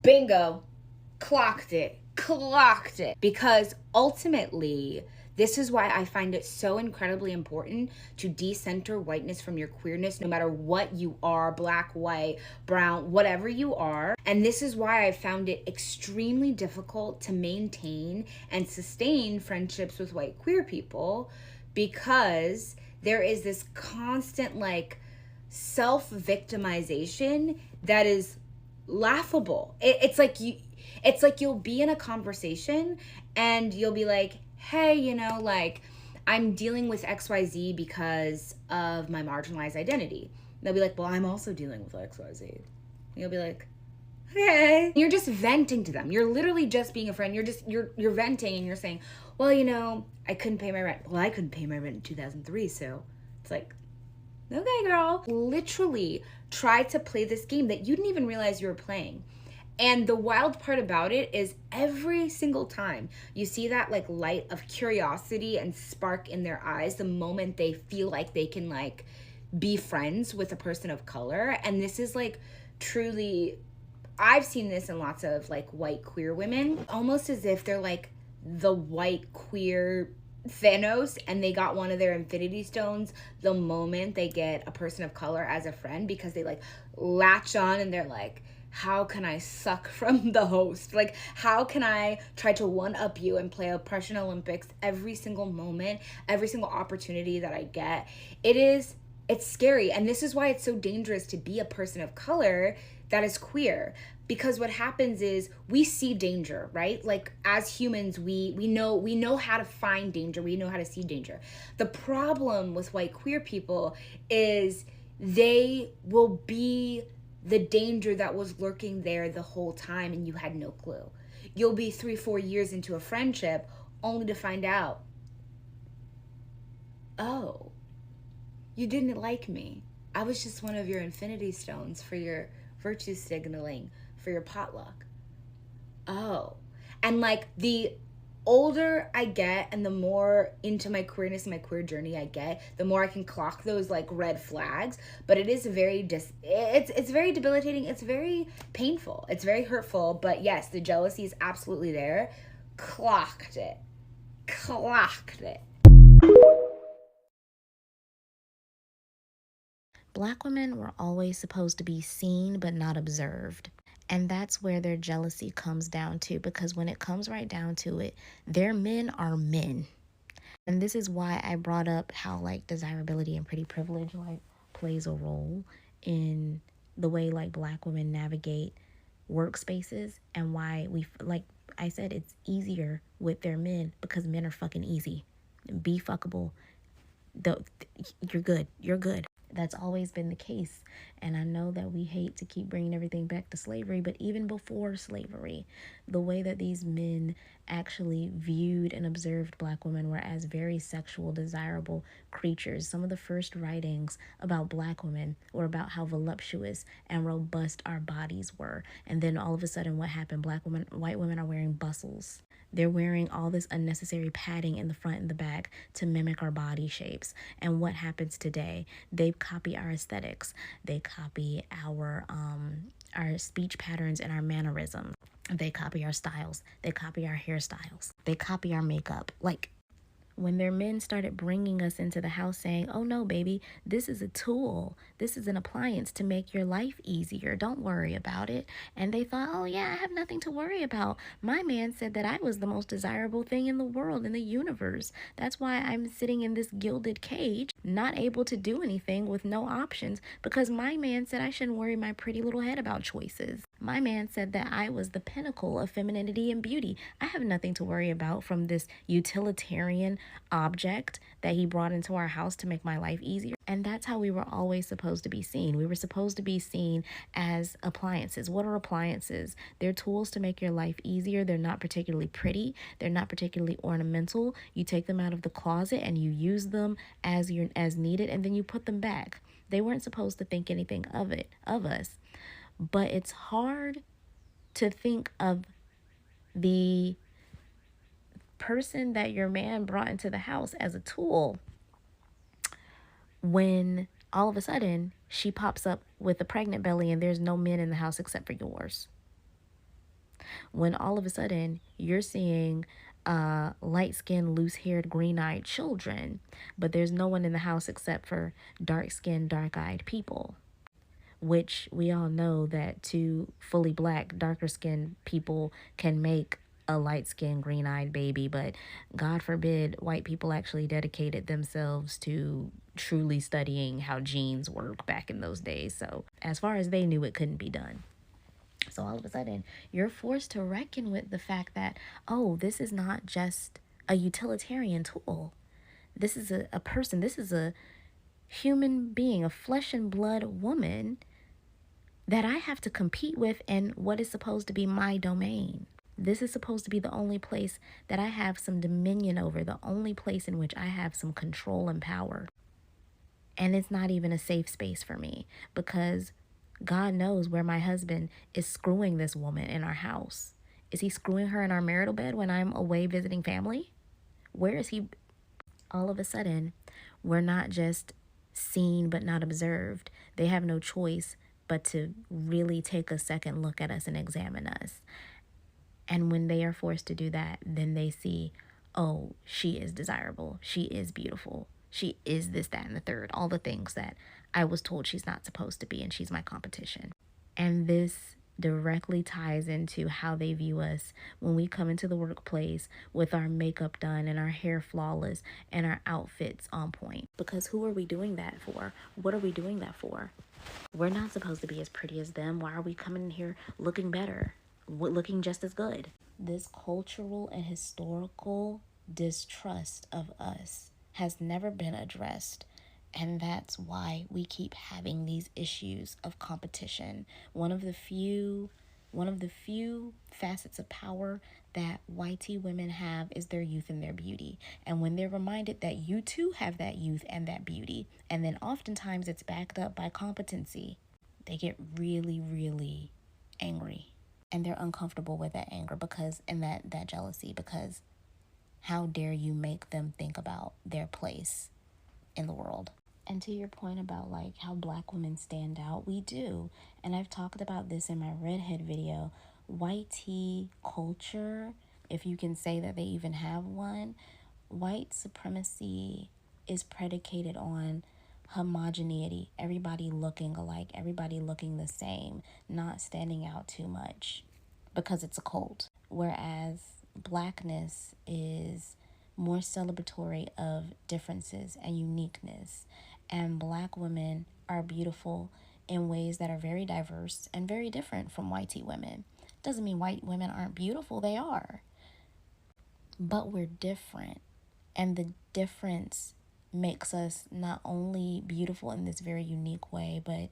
Bingo. Clocked it. Clocked it. Because ultimately, this is why I find it so incredibly important to decenter whiteness from your queerness, no matter what you are, black, white, brown, whatever you are. And this is why I found it extremely difficult to maintain and sustain friendships with white queer people, because there is this constant, like, self-victimization that is laughable. It's like you'll be in a conversation and you'll be like, hey, like, I'm dealing with XYZ because of my marginalized identity. They'll be like, well, I'm also dealing with XYZ. And you'll be like, okay. You're just venting to them. You're literally just being a friend. You're venting and you're saying, well, I couldn't pay my rent. Well, I couldn't pay my rent in 2003, so it's like, okay, girl. Literally try to play this game that you didn't even realize you were playing. And the wild part about it is every single time you see that, like, light of curiosity and spark in their eyes, the moment they feel like they can, like, be friends with a person of color. And this is, like, truly, I've seen this in lots of, like, white queer women, almost as if they're like the white queer Thanos and they got one of their infinity stones the moment they get a person of color as a friend, because they, like, latch on and they're like, how can I suck from the host? Like, how can I try to one-up you and play Oppression Olympics every single moment, every single opportunity that I get? It's scary. And this is why it's so dangerous to be a person of color that is queer. Because what happens is we see danger, right? Like, as humans, we know how to find danger. We know how to see danger. The problem with white queer people is they will be the danger that was lurking there the whole time and you had no clue. You'll be 3-4 years into a friendship only to find out, oh, you didn't like me. I was just one of your infinity stones for your virtue signaling for your potluck. Oh. And, like, the older I get and the more into my queerness and my queer journey I get, the more I can clock those, like, red flags. But it is it's very debilitating. It's very painful. It's very hurtful. But yes, the jealousy is absolutely there. Clocked it. Clocked it. Black women were always supposed to be seen but not observed. And that's where their jealousy comes down to, because when it comes right down to it, their men are men. And this is why I brought up how, like, desirability and pretty privilege, like, plays a role in the way, like, black women navigate workspaces, and why like I said, it's easier with their men because men are fucking easy. Be fuckable. You're good. You're good. That's always been the case. And I know that we hate to keep bringing everything back to slavery, but even before slavery, the way that these men actually viewed and observed black women were as very sexual, desirable creatures. Some of the first writings about black women were about how voluptuous and robust our bodies were. And then all of a sudden, what happened? White women are wearing bustles. They're wearing all this unnecessary padding in the front and the back to mimic our body shapes. And what happens today? They copy our aesthetics. They copy our speech patterns and our mannerisms. They copy our styles. They copy our hairstyles. They copy our makeup. Like, when their men started bringing us into the house saying, oh no, baby, this is a tool. This is an appliance to make your life easier. Don't worry about it. And they thought, oh yeah, I have nothing to worry about. My man said that I was the most desirable thing in the world, in the universe. That's why I'm sitting in this gilded cage, not able to do anything, with no options, because my man said I shouldn't worry my pretty little head about choices. My man said that I was the pinnacle of femininity and beauty. I have nothing to worry about from this utilitarian object that he brought into our house to make my life easier. And that's how we were always supposed to be seen. We were supposed to be seen as appliances. What are appliances? They're tools to make your life easier. They're not particularly pretty. They're not particularly ornamental. You take them out of the closet and you use them as needed, and then you put them back. They weren't supposed to think anything of us. But it's hard to think of the person that your man brought into the house as a tool when all of a sudden she pops up with a pregnant belly and there's no men in the house except for yours. when all of a sudden you're seeing light-skinned, loose-haired, green-eyed children, but there's no one in the house except for dark-skinned, dark-eyed people, which we all know that two fully black, darker skinned people can make a light skinned, green eyed baby, but God forbid white people actually dedicated themselves to truly studying how genes work back in those days. So, as far as they knew, it couldn't be done. So, all of a sudden, you're forced to reckon with the fact that, oh, this is not just a utilitarian tool. This is a person, this is a human being, a flesh and blood woman that I have to compete with in what is supposed to be my domain. This is supposed to be the only place that I have some dominion over, the only place in which I have some control and power. And it's not even a safe space for me because God knows where my husband is screwing this woman in our house. Is he screwing her in our marital bed when I'm away visiting family? Where is he? All of a sudden, we're not just seen but not observed. They have no choice but to really take a second look at us and examine us. And when they are forced to do that, then they see, oh, she is desirable. She is beautiful. She is this, that, and the third. All the things that I was told she's not supposed to be, and she's my competition. And this directly ties into how they view us when we come into the workplace with our makeup done and our hair flawless and our outfits on point. Because who are we doing that for? What are we doing that for? We're not supposed to be as pretty as them. Why are we coming in here looking better? Looking just as good? This cultural and historical distrust of us has never been addressed. And that's why we keep having these issues of competition. One of the few facets of power that white women have is their youth and their beauty. And when they're reminded that you too have that youth and that beauty, and then oftentimes it's backed up by competency, they get really, really angry. And they're uncomfortable with that anger because, and that jealousy, because how dare you make them think about their place in the world? And to your point about like how black women stand out, we do. And I've talked about this in my redhead video. White tea culture, if you can say that they even have one, white supremacy is predicated on homogeneity, everybody looking alike, everybody looking the same, not standing out too much because it's a cult. Whereas blackness is more celebratory of differences and uniqueness. And black women are beautiful in ways that are very diverse and very different from white women. Doesn't mean white women aren't beautiful, they are. But we're different. And the difference makes us not only beautiful in this very unique way, but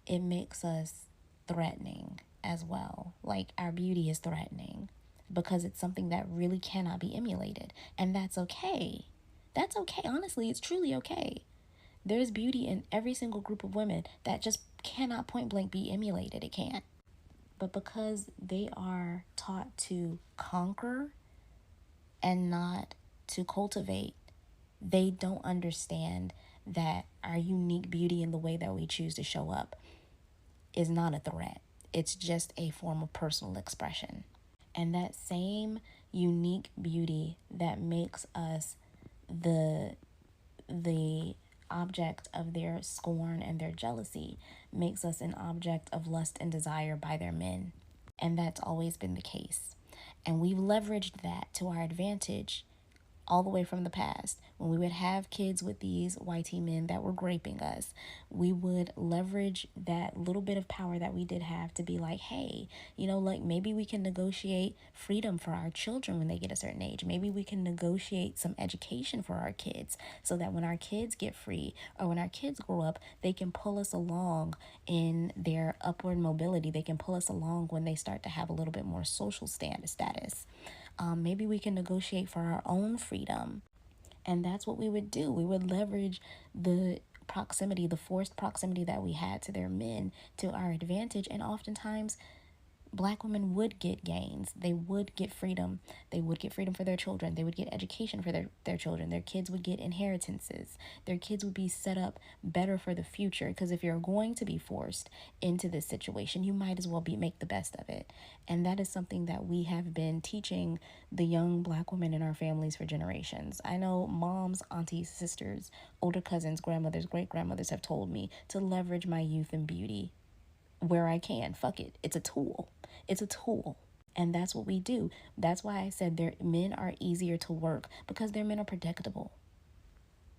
it makes us threatening as well. Like our beauty is threatening because it's something that really cannot be emulated. And that's okay. That's okay. Honestly, it's truly okay. There's beauty in every single group of women that just cannot point blank be emulated. It can't. But because they are taught to conquer and not to cultivate, they don't understand that our unique beauty and the way that we choose to show up is not a threat. It's just a form of personal expression. And that same unique beauty that makes us the object of their scorn and their jealousy makes us an object of lust and desire by their men. And that's always been the case. And we've leveraged that to our advantage all the way from the past. When we would have kids with these white men that were raping us, we would leverage that little bit of power that we did have to be like, hey, like maybe we can negotiate freedom for our children when they get a certain age. Maybe we can negotiate some education for our kids so that when our kids get free or when our kids grow up, they can pull us along in their upward mobility. They can pull us along when they start to have a little bit more social status. Maybe we can negotiate for our own freedom. And that's what we would do. We would leverage the proximity, the forced proximity that we had to their men to our advantage. And oftentimes Black women would get gains. They would get freedom. They would get freedom for their children. They would get education for their children. Their kids would get inheritances. Their kids would be set up better for the future. Because if you're going to be forced into this situation, you might as well make the best of it. And that is something that we have been teaching the young Black women in our families for generations. I know moms, aunties, sisters, older cousins, grandmothers, great grandmothers have told me to leverage my youth and beauty where I can. Fuck it. It's a tool. It's a tool. And that's what we do. That's why I said men are easier to work, because their men are predictable.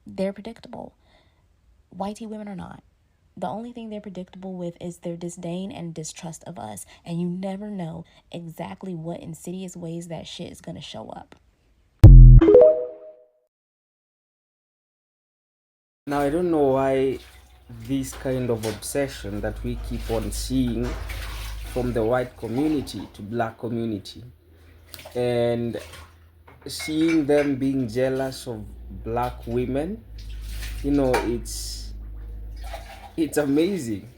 They're predictable. Whitey women are not. The only thing they're predictable with is their disdain and distrust of us. And you never know exactly what insidious ways that shit is going to show up. Now, I don't know why this kind of obsession that we keep on seeing from the white community to Black community, and seeing them being jealous of Black women, it's amazing,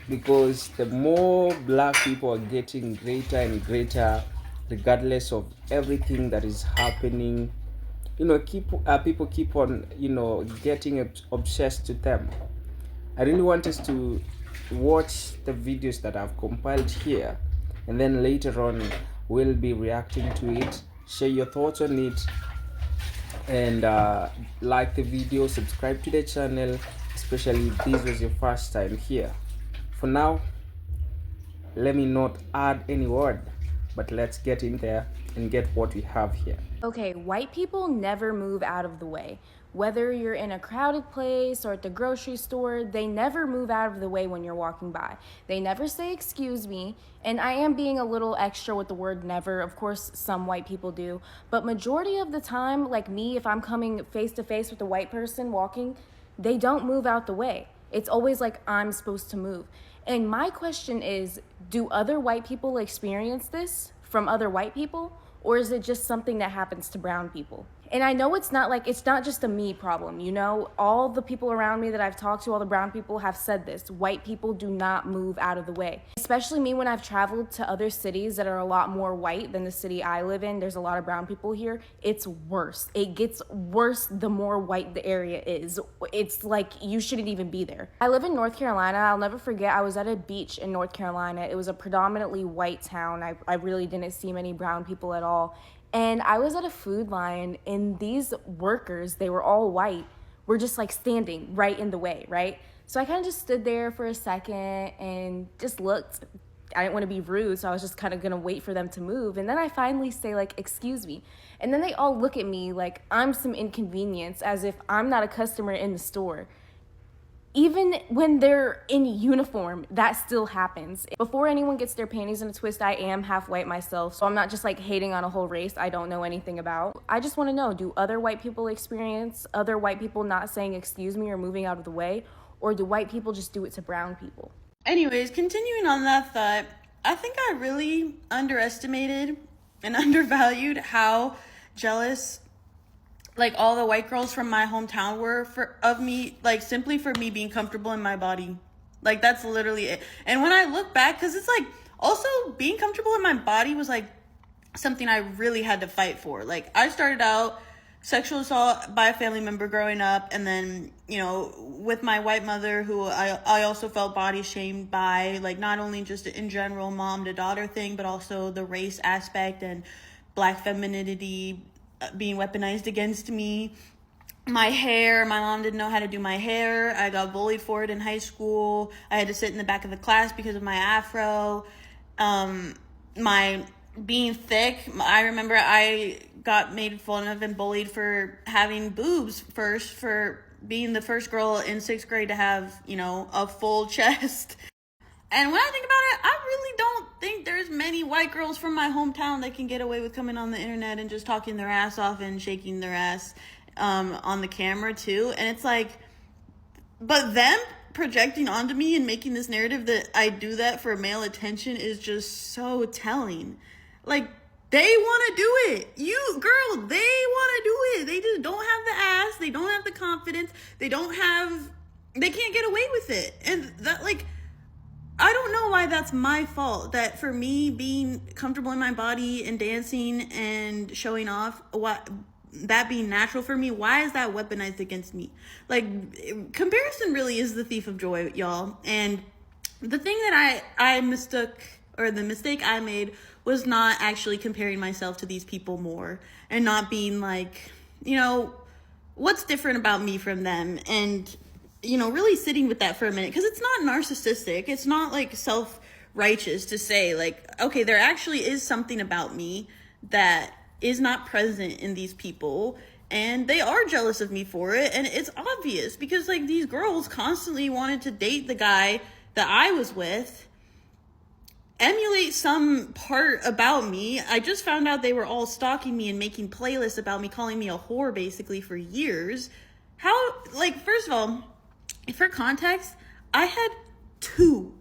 because the more Black people are getting greater and greater, regardless of everything that is happening, people keep on getting obsessed to them. I really want us to watch the videos that I've compiled here, and then later on we'll be reacting to it. Share your thoughts on it, and like the video, subscribe to the channel, especially if this was your first time here. For now, let me not add any word, but let's get in there and get what we have here. Okay, white people never move out of the way. Whether you're in a crowded place or at the grocery store, they never move out of the way when you're walking by. They never say, "Excuse me." And I am being a little extra with the word never. Of course, some white people do. But majority of the time, like me, if I'm coming face to face with a white person walking, they don't move out the way. It's always like I'm supposed to move. And my question is, do other white people experience this from other white people? Or is it just something that happens to brown people? And I know it's not just a me problem, all the people around me that I've talked to, all the brown people have said this. White people do not move out of the way. Especially me, when I've traveled to other cities that are a lot more white than the city I live in, there's a lot of brown people here. It's worse. It gets worse the more white the area is. It's like you shouldn't even be there. I live in North Carolina. I'll never forget, I was at a beach in North Carolina. It was a predominantly white town. I really didn't see many brown people at all. And I was at a Food Lion, and these workers, they were all white, were just like standing right in the way, right? So I kind of just stood there for a second and just looked. I didn't want to be rude, so I was just kind of going to wait for them to move. And then I finally say, like, "Excuse me." And then they all look at me like I'm some inconvenience, as if I'm not a customer in the store. Even when they're in uniform, that still happens. Before anyone gets their panties in a twist, I am half white myself, so I'm not just like hating on a whole race I don't know anything about. I just want to know, do other white people experience other white people not saying "excuse me" or moving out of the way? Or do white people just do it to brown people? Anyways, continuing on that thought, I think I really underestimated and undervalued how jealous like all the white girls from my hometown were of me, like simply for me being comfortable in my body. Like that's literally it. And when I look back, because it's like also being comfortable in my body was like something I really had to fight for. Like I started out sexual assault by a family member growing up, and then with my white mother, who I also felt body shamed by, like not only just in general mom to daughter thing, but also the race aspect and Black femininity being weaponized against me. My hair, my mom didn't know how to do my hair. I got bullied for it in high school. I had to sit in the back of the class because of my afro. My being thick, I remember I got made fun of and bullied for having boobs first, for being the first girl in 6th grade to have, a full chest. And when I think about it, I really don't think there's many white girls from my hometown that can get away with coming on the internet and just talking their ass off and shaking their ass on the camera too. And it's like, but them projecting onto me and making this narrative that I do that for male attention is just so telling. Like, they want to do it. They want to do it. They just don't have the ass. They don't have the confidence. They can't get away with it. And that, like, I don't know why that's my fault. That for me being comfortable in my body and dancing and showing off, what that being natural for me, why is that weaponized against me? Like, comparison really is the thief of joy, y'all. And the thing that I mistook, or the mistake I made, was not actually comparing myself to these people more and not being like, you know, what's different about me from them, and you know, really sitting with that for a minute, because it's not narcissistic, it's not like self-righteous to say like, okay, there actually is something about me that is not present in these people, and they are jealous of me for it, and it's obvious because like these girls constantly wanted to date the guy that I was with, emulate some part about me. I just found out they were all stalking me and making playlists about me, calling me a whore basically for years. How, like, first of all, for context, I had two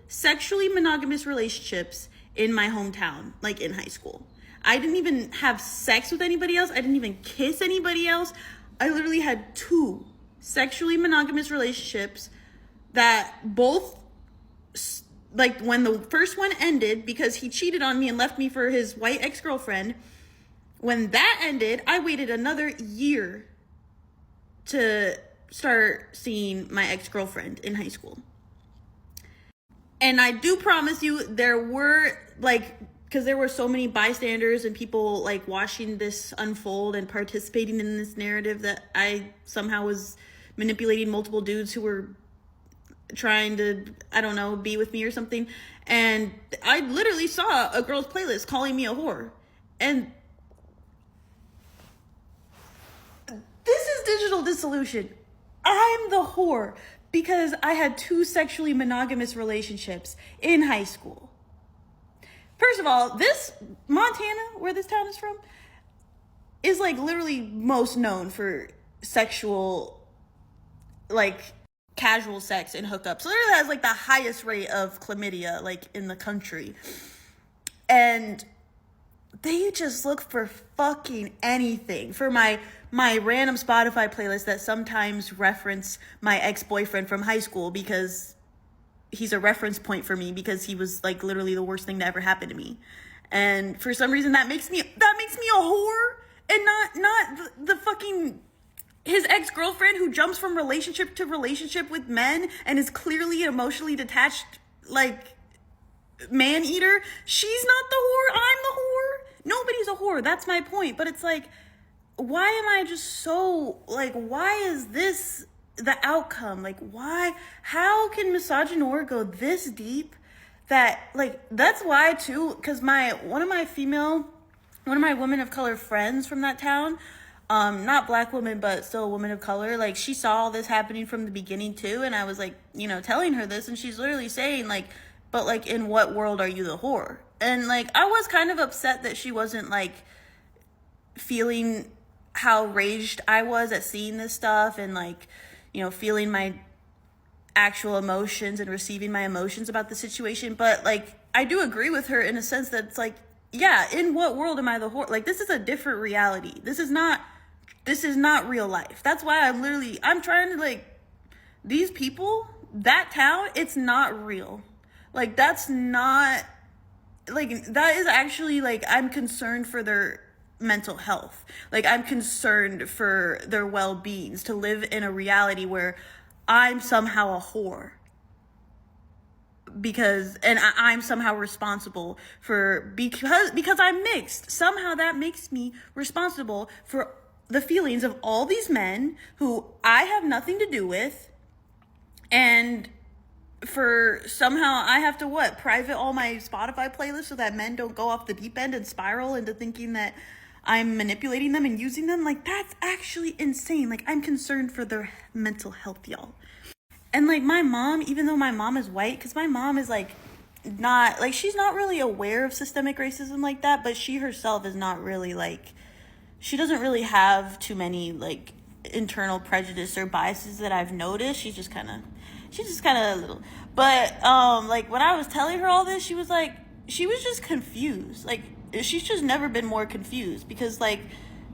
sexually monogamous relationships in my hometown, like in high school. I didn't even have sex with anybody else. I didn't even kiss anybody else. I literally had 2 sexually monogamous relationships that both, like, when the first one ended because he cheated on me and left me for his white ex-girlfriend, when that ended, I waited another year to start seeing my ex-girlfriend in high school. And I do promise you, there were, like, because there were so many bystanders and people, like, watching this unfold and participating in this narrative, that I somehow was manipulating multiple dudes who were trying to, I don't know, be with me or something. And I literally saw a girl's playlist calling me a whore. And this is digital dissolution. I'm the whore because I had 2 sexually monogamous relationships in high school. First of all, this Montana, where this town is from, is like literally most known for sexual, like, casual sex and hookups. So literally has like the highest rate of chlamydia, like, in the country. And they just look for fucking anything. For my random Spotify playlist that sometimes reference my ex-boyfriend from high school because he's a reference point for me, because he was like literally the worst thing to ever happen to me. And for some reason that makes me a whore, and not the fucking his ex-girlfriend who jumps from relationship to relationship with men and is clearly emotionally detached, like, man-eater. She's not the whore, I'm the whore. Nobody's a whore, that's my point. But it's like, why am I just so, like, why is this the outcome? Like, why, how can misogynoir go this deep? That, like, that's why too, because one of my women of color friends from that town, not black woman, but still a woman of color, like, she saw all this happening from the beginning too, and I was like, you know, telling her this, and she's literally saying like, but like, in what world are you the whore? And like, I was kind of upset that she wasn't like feeling how raged I was at seeing this stuff, and like, you know, feeling my actual emotions and receiving my emotions about the situation. But like, I do agree with her in a sense that it's like, yeah, in what world am I the whore? Like, this is a different reality. This is not real life. That's why I'm trying to, like, these people, that town, it's not real. Like, that's not, like, that is actually, like, I'm concerned for their mental health. Like, I'm concerned for their well-beings, to live in a reality where I'm somehow a whore. Because I'm somehow responsible for, because I'm mixed. Somehow that makes me responsible for the feelings of all these men who I have nothing to do with, and for somehow I have to private all my Spotify playlists so that men don't go off the deep end and spiral into thinking that I'm manipulating them and using them. Like, that's actually insane. Like, I'm concerned for their mental health, y'all. And like, my mom, even though my mom is white, because my mom is like, not, like, she's not really aware of systemic racism like that, but she herself is not really, like, she doesn't really have too many, like, internal prejudice or biases that I've noticed. She's just kind of a little, but, like, when I was telling her all this, she was just confused. Like, she's just never been more confused, because, like,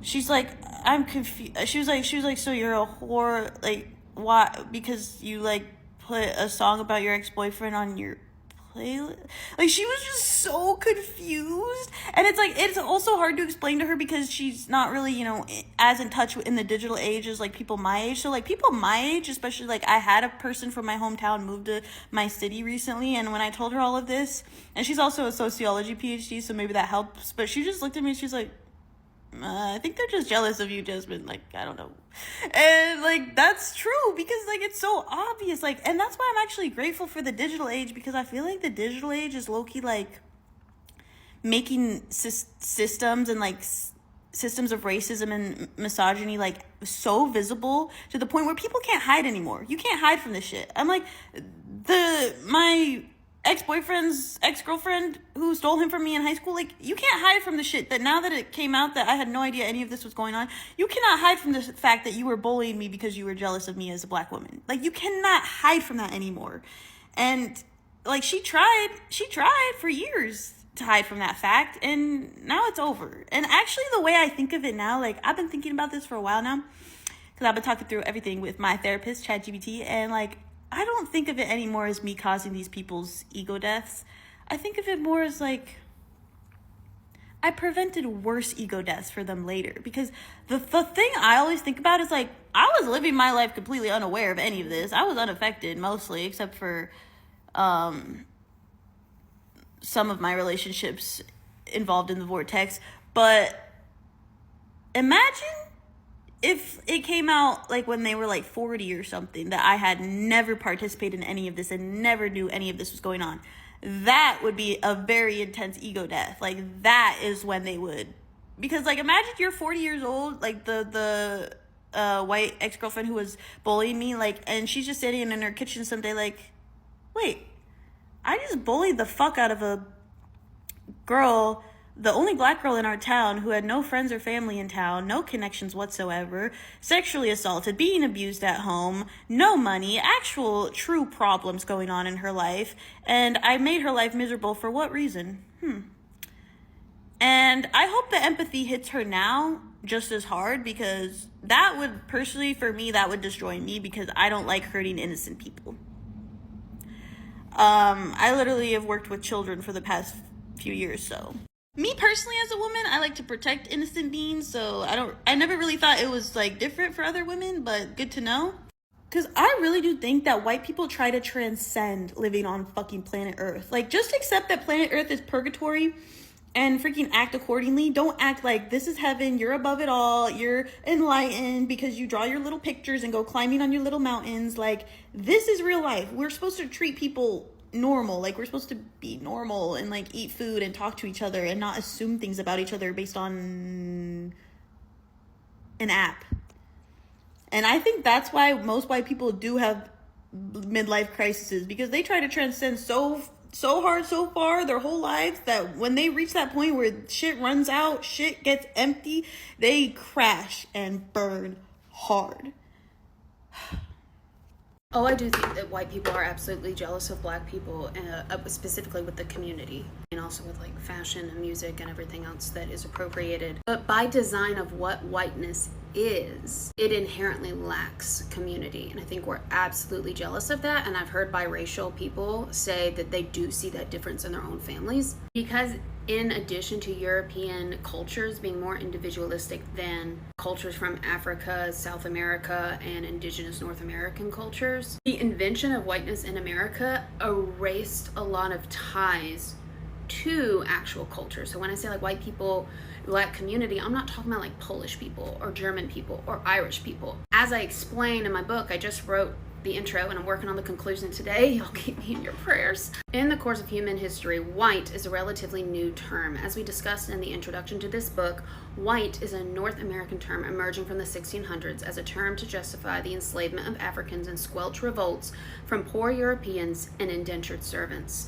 she's like, I'm confused. She was like, so you're a whore, like, why? Because you, like, put a song about your ex-boyfriend on your playlist. Like, she was just so confused. And it's like, it's also hard to explain to her because she's not really, you know, as in touch in the digital age as like people my age. So like people my age, especially like I had a person from my hometown move to my city recently, and when I told her all of this, and she's also a sociology PhD, so maybe that helps, but she just looked at me and she's like, I think they're just jealous of you, Jasmine. Like, I don't know. And, like, that's true because, like, it's so obvious. Like, and that's why I'm actually grateful for the digital age, because I feel like the digital age is low-key, like, making systems and, like, systems of racism and misogyny, like, so visible to the point where people can't hide anymore. You can't hide from this shit. I'm like, my ex-boyfriend's ex-girlfriend who stole him from me in high school, like, you can't hide from the shit that now that it came out that I had no idea any of this was going on. You cannot hide from the fact that you were bullying me because you were jealous of me as a black woman. Like, you cannot hide from that anymore. And like, she tried for years to hide from that fact, and now it's over. And actually, the way I think of it now, like, I've been thinking about this for a while now because I've been talking through everything with my therapist, ChatGPT, and like, I don't think of it anymore as me causing these people's ego deaths. I think of it more as like, I prevented worse ego deaths for them later. Because the thing I always think about is like, I was living my life completely unaware of any of this. I was unaffected mostly, except for some of my relationships involved in the vortex. But imagine if it came out like when they were like 40 or something, that I had never participated in any of this and never knew any of this was going on. That would be a very intense ego death. Like, that is when they would, because like, imagine you're 40 years old, like the white ex-girlfriend who was bullying me, like, and she's just sitting in her kitchen someday like, wait, I just bullied the fuck out of a girl, the only black girl in our town, who had no friends or family in town, no connections whatsoever, sexually assaulted, being abused at home, no money, actual true problems going on in her life, and I made her life miserable for what reason? And I hope the empathy hits her now just as hard, because that would, personally, for me, that would destroy me, because I don't like hurting innocent people. I literally have worked with children for the past few years, so me personally as a woman, I like to protect innocent beings, so I never really thought it was like different for other women, but good to know. Because I really do think that white people try to transcend living on fucking planet Earth. Like, just accept that planet Earth is purgatory and freaking act accordingly. Don't act like this is heaven, you're above it all, you're enlightened because you draw your little pictures and go climbing on your little mountains. Like, this is real life. We're supposed to treat people normal. Like, we're supposed to be normal and like eat food and talk to each other and not assume things about each other based on an app. And I think that's why most white people do have midlife crises, because they try to transcend so hard, so far their whole lives, that when they reach that point where shit runs out, shit gets empty, they crash and burn hard. Oh, I do think that white people are absolutely jealous of black people, specifically with the community, and also with like fashion and music and everything else that is appropriated. But by design of what whiteness is, it inherently lacks community. And I think we're absolutely jealous of that. And I've heard biracial people say that they do see that difference in their own families. Because in addition to European cultures being more individualistic than cultures from Africa, South America, and indigenous North American cultures, the invention of whiteness in America erased a lot of ties to actual culture. So when I say like white people, black community, I'm not talking about like Polish people or German people or Irish people. As I explained in my book, I just wrote the intro and I'm working on the conclusion today. Y'all keep me in your prayers. In the course of human history, white is a relatively new term. As we discussed in the introduction to this book, white is a North American term emerging from the 1600s as a term to justify the enslavement of Africans and squelch revolts from poor Europeans and indentured servants.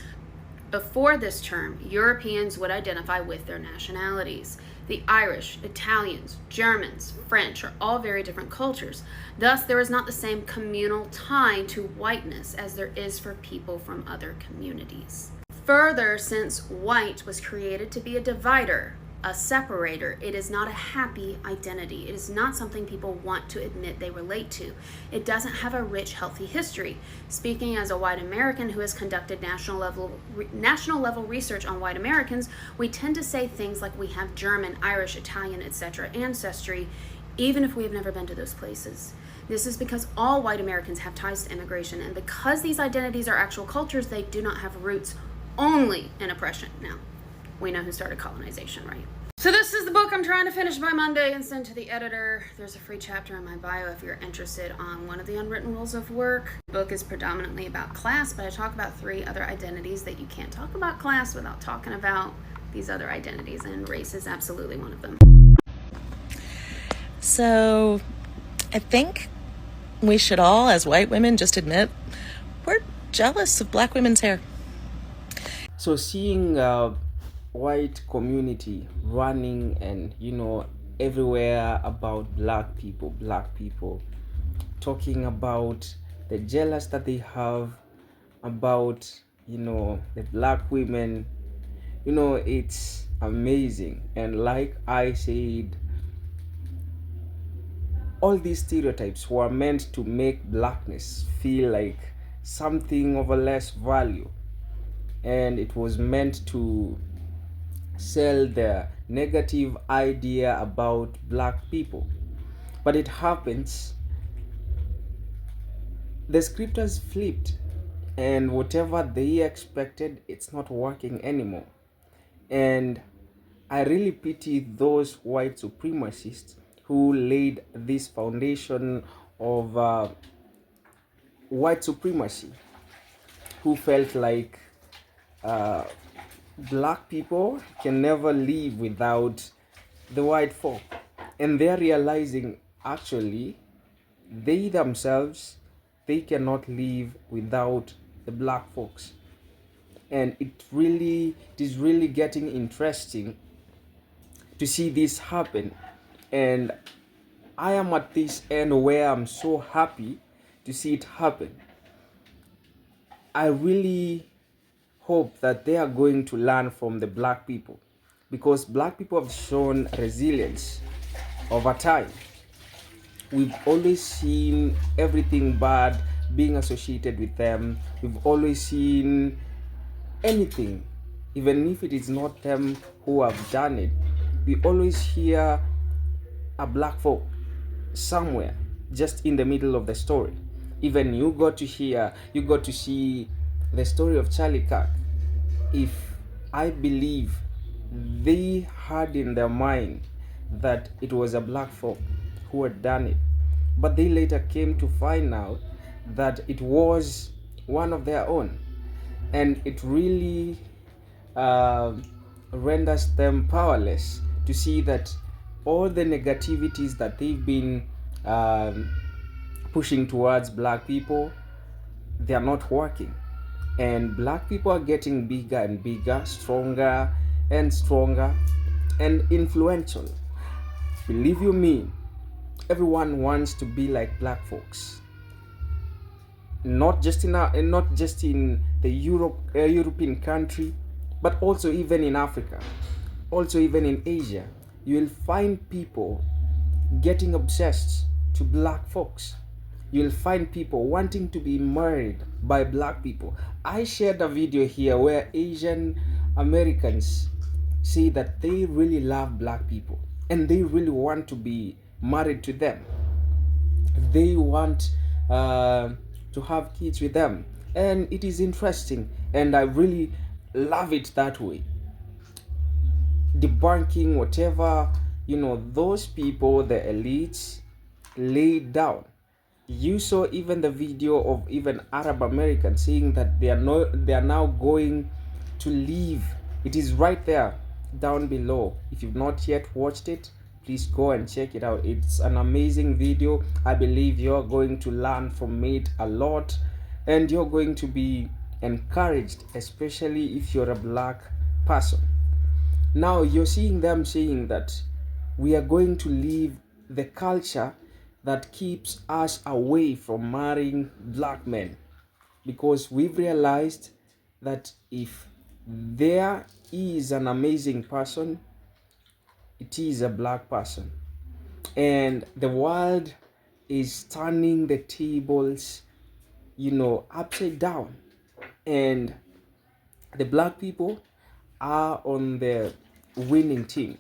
Before this term, Europeans would identify with their nationalities. The Irish, Italians, Germans, French are all very different cultures. Thus, there is not the same communal tie to whiteness as there is for people from other communities. Further, since white was created to be a divider, a separator. It is not a happy identity. It is not something people want to admit they relate to. It doesn't have a rich, healthy history. Speaking as a white American who has conducted national level research on white Americans, we tend to say things like we have German, Irish, Italian, etc. ancestry, even if we have never been to those places. This is because all white Americans have ties to immigration, and because these identities are actual cultures, they do not have roots only in oppression. Now, we know who started colonization, right? So this is the book I'm trying to finish by Monday and send to the editor. There's a free chapter in my bio if you're interested on one of the unwritten rules of work. The book is predominantly about class, but I talk about 3 other identities that you can't talk about class without talking about these other identities, and race is absolutely one of them. So I think we should all, as white women, just admit we're jealous of black women's hair. So seeing white community running and everywhere about black people talking about the jealous that they have about the black women, it's amazing. And like I said, all these stereotypes were meant to make blackness feel like something of a less value, and it was meant to sell the negative idea about black people. But it happens, the script has flipped, and whatever they expected, it's not working anymore. And I really pity those white supremacists who laid this foundation of white supremacy, who felt like black people can never live without the white folk. And they're realizing actually they themselves, they cannot live without the black folks. And it is really getting interesting to see this happen. And I am at this end where I'm so happy to see it happen. I really hope that they are going to learn from the black people, because black people have shown resilience over time. We've always seen everything bad being associated with them. We've always seen anything, even if it is not them who have done it. We always hear a black folk somewhere just in the middle of the story. Even you got to see the story of Charlie Kirk. If I believe they had in their mind that it was a black folk who had done it, but they later came to find out that it was one of their own. And it really renders them powerless to see that all the negativities that they've been pushing towards black people, they are not working. And black people are getting bigger and bigger, stronger and stronger, and influential. Believe you me, everyone wants to be like black folks. Not just in the European country, but also even in Africa, also even in Asia. You will find people getting obsessed to black folks. You'll find people wanting to be married by black people. I shared a video here where Asian Americans say that they really love black people and they really want to be married to them. They want to have kids with them, and it is interesting, and I really love it that way. Debunking whatever those people, the elites, laid down. You saw even the video of even Arab Americans saying that they are now going to leave. It is right there down below. If you've not yet watched it, please go and check it out. It's an amazing video. I believe you're going to learn from it a lot, and you're going to be encouraged, especially if you're a black person. Now you're seeing them saying that we are going to leave the culture that keeps us away from marrying black men, because we've realized that if there is an amazing person it is a black person. And the world is turning the tables, upside down. And the black people are on the winning team.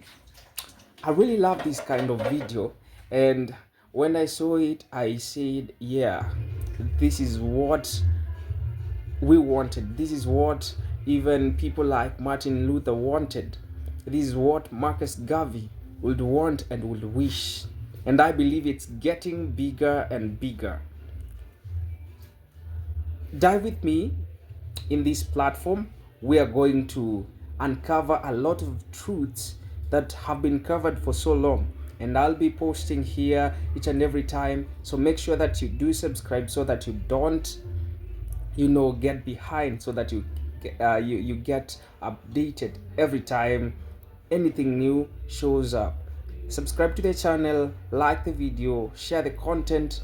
I really love this kind of video, and when I saw it, I said, yeah, this is what we wanted. This is what even people like Martin Luther wanted. This is what Marcus Garvey would want and would wish. And I believe it's getting bigger and bigger. Dive with me in this platform. We are going to uncover a lot of truths that have been covered for so long, and I'll be posting here each and every time. So make sure that you do subscribe so that you don't get behind, so that you get updated every time anything new shows up. Subscribe to the channel, like the video, share the content.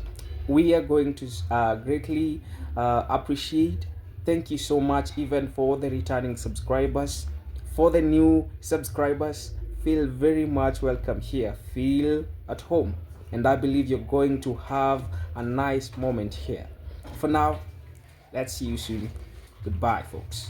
We are going to greatly appreciate. Thank you so much, even for the returning subscribers. For the new subscribers, feel very much welcome here. Feel at home, and I believe you're going to have a nice moment here. For now, let's see you soon. Goodbye, folks.